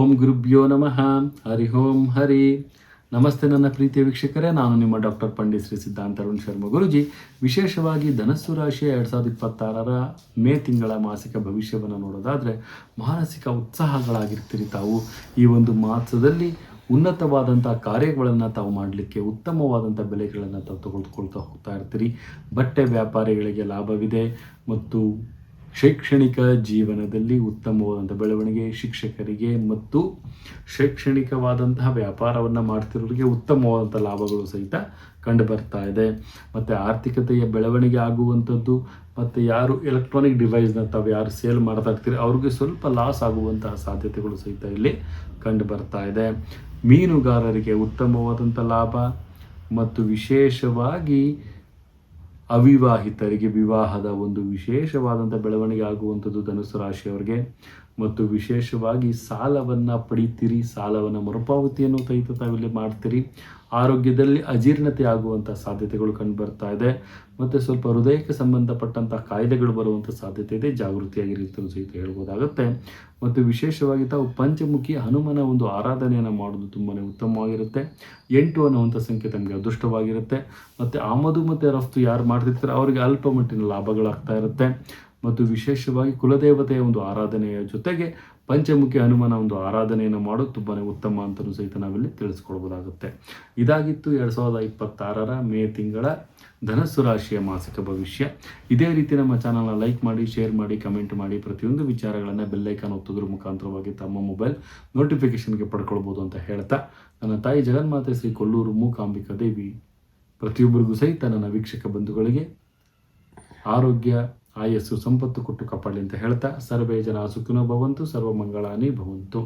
ಓಂ ಗುರುಭ್ಯೋ ನಮಃ. ಹರಿ ಓಂ ಹರಿ. ನಮಸ್ತೆ ನನ್ನ ಪ್ರೀತಿಯ ವೀಕ್ಷಕರೇ, ನಾನು ನಿಮ್ಮ ಡಾಕ್ಟರ್ ಪಂಡಿತ್ ಶ್ರೀ ಸಿದ್ಧಾಂತ ಅರುಣ್ ಶರ್ಮಾ ಗುರುಜಿ. ವಿಶೇಷವಾಗಿ ಧನಸ್ಸು ರಾಶಿಯ 2026ರ ಮೇ ತಿಂಗಳ ಮಾಸಿಕ ಭವಿಷ್ಯವನ್ನು ನೋಡೋದಾದರೆ, ಮಾನಸಿಕ ಉತ್ಸಾಹಗಳಾಗಿರ್ತೀರಿ ತಾವು. ಈ ಒಂದು ಮಾಸದಲ್ಲಿ ಉನ್ನತವಾದಂಥ ಕಾರ್ಯಗಳನ್ನು ತಾವು ಮಾಡಲಿಕ್ಕೆ ಉತ್ತಮವಾದಂಥ ಬೆಲೆಗಳನ್ನು ತಾವು ತೆಗೆದುಕೊಳ್ತಾ ಹೋಗ್ತಾ ಇರ್ತೀರಿ. ಬಟ್ಟೆ ವ್ಯಾಪಾರಿಗಳಿಗೆ ಲಾಭವಿದೆ ಮತ್ತು ಶೈಕ್ಷಣಿಕ ಜೀವನದಲ್ಲಿ ಉತ್ತಮವಾದಂಥ ಬೆಳವಣಿಗೆ, ಶಿಕ್ಷಕರಿಗೆ ಮತ್ತು ಶೈಕ್ಷಣಿಕವಾದಂತಹ ವ್ಯಾಪಾರವನ್ನು ಮಾಡ್ತಿರೋರಿಗೆ ಉತ್ತಮವಾದಂಥ ಲಾಭಗಳು ಸಹಿತ ಕಂಡು ಬರ್ತಾ ಇದೆ. ಮತ್ತು ಆರ್ಥಿಕತೆಯ ಬೆಳವಣಿಗೆ ಆಗುವಂಥದ್ದು, ಮತ್ತು ಯಾರು ಎಲೆಕ್ಟ್ರಾನಿಕ್ ಡಿವೈಸ್ನ ತಾವು ಯಾರು ಸೇಲ್ ಮಾಡ್ತಾ ಇರ್ತೀರಿ ಅವ್ರಿಗೆ ಸ್ವಲ್ಪ ಲಾಸ್ ಆಗುವಂತಹ ಸಾಧ್ಯತೆಗಳು ಸಹಿತ ಇಲ್ಲಿ ಕಂಡು ಬರ್ತಾ ಇದೆ. ಮೀನುಗಾರರಿಗೆ ಉತ್ತಮವಾದಂಥ ಲಾಭ ಮತ್ತು ವಿಶೇಷವಾಗಿ ಅವಿವಾಹಿತರಿಗೆ ವಿವಾಹದ ಒಂದು ವಿಶೇಷವಾದಂಥ ಬೆಳವಣಿಗೆ ಆಗುವಂಥದ್ದು ಧನುಸ್ಸು ರಾಶಿಯವರಿಗೆ. ಮತ್ತು ವಿಶೇಷವಾಗಿ ಸಾಲವನ್ನು ಪಡೀತೀರಿ, ಸಾಲವನ್ನು ಮರುಪಾವತಿಯನ್ನು ಸಹಿತ ತಾವಿಲ್ಲಿ ಮಾಡ್ತೀರಿ. ಆರೋಗ್ಯದಲ್ಲಿ ಅಜೀರ್ಣತೆ ಆಗುವಂಥ ಸಾಧ್ಯತೆಗಳು ಕಂಡು ಬರ್ತಾ ಇದೆ. ಮತ್ತು ಸ್ವಲ್ಪ ಹೃದಯಕ್ಕೆ ಸಂಬಂಧಪಟ್ಟಂಥ ಕಾಯಿಲೆಗಳು ಬರುವಂಥ ಸಾಧ್ಯತೆ ಇದೆ, ಜಾಗೃತಿಯಾಗಿರಿ ಅಂತಲೂ ಸಹಿತ ಹೇಳ್ಬೋದಾಗುತ್ತೆ. ಮತ್ತು ವಿಶೇಷವಾಗಿ ತಾವು ಪಂಚಮುಖಿ ಹನುಮನ ಒಂದು ಆರಾಧನೆಯನ್ನು ಮಾಡೋದು ತುಂಬಾ ಉತ್ತಮವಾಗಿರುತ್ತೆ. 8 ಅನ್ನುವಂಥ ಸಂಖ್ಯೆ ತಮಗೆ ಅದೃಷ್ಟವಾಗಿರುತ್ತೆ. ಮತ್ತು ಆಮದು ಮತ್ತು ರಫ್ತು ಯಾರು ಮಾಡ್ತಿರ್ತಾರೆ ಅವರಿಗೆ ಅಲ್ಪ ಮಟ್ಟಿನ ಲಾಭಗಳಾಗ್ತಾ ಇರುತ್ತೆ. ಮತ್ತು ವಿಶೇಷವಾಗಿ ಕುಲದೇವತೆಯ ಒಂದು ಆರಾಧನೆಯ ಜೊತೆಗೆ ಪಂಚಮುಖಿ ಹನುಮನ ಒಂದು ಆರಾಧನೆಯನ್ನು ಮಾಡೋದು ತುಂಬಾ ಉತ್ತಮ ಅಂತಲೂ ಸಹಿತ ನಾವಿಲ್ಲಿ ತಿಳಿಸ್ಕೊಳ್ಬೋದಾಗುತ್ತೆ. ಇದಾಗಿತ್ತು 2026ರ ಮೇ ತಿಂಗಳ ಧನಸ್ಸು ರಾಶಿಯ ಮಾಸಿಕ ಭವಿಷ್ಯ. ಇದೇ ರೀತಿ ನಮ್ಮ ಚಾನಲ್ನ ಲೈಕ್ ಮಾಡಿ, ಶೇರ್ ಮಾಡಿ, ಕಮೆಂಟ್ ಮಾಡಿ, ಪ್ರತಿಯೊಂದು ವಿಚಾರಗಳನ್ನು ಬೆಲ್ಲೈಕಾನ್ ಒತ್ತೋದ್ರ ಮುಖಾಂತರವಾಗಿ ತಮ್ಮ ಮೊಬೈಲ್ ನೋಟಿಫಿಕೇಷನ್ಗೆ ಪಡ್ಕೊಳ್ಬೋದು ಅಂತ ಹೇಳ್ತಾ, ನನ್ನ ತಾಯಿ ಜಗನ್ಮಾತೆ ಶ್ರೀ ಕೊಲ್ಲೂರು ಮೂಕಾಂಬಿಕಾ ದೇವಿ ಪ್ರತಿಯೊಬ್ಬರಿಗೂ ಸಹಿತ ನನ್ನ ವೀಕ್ಷಕ ಬಂಧುಗಳಿಗೆ ಆರೋಗ್ಯ, ಆಯಸ್ಸು, ಸಂಪತ್ತು ಕೊಟ್ಟು ಕಾಪಾಡಲಿ ಅಂತ ಹೇಳ್ತಾ, ಸರ್ವೇ ಜನ ಸುಖಿನೋ ಭವಂತು, ಸರ್ವ ಮಂಗಳಾನಿ ಭವಂತು.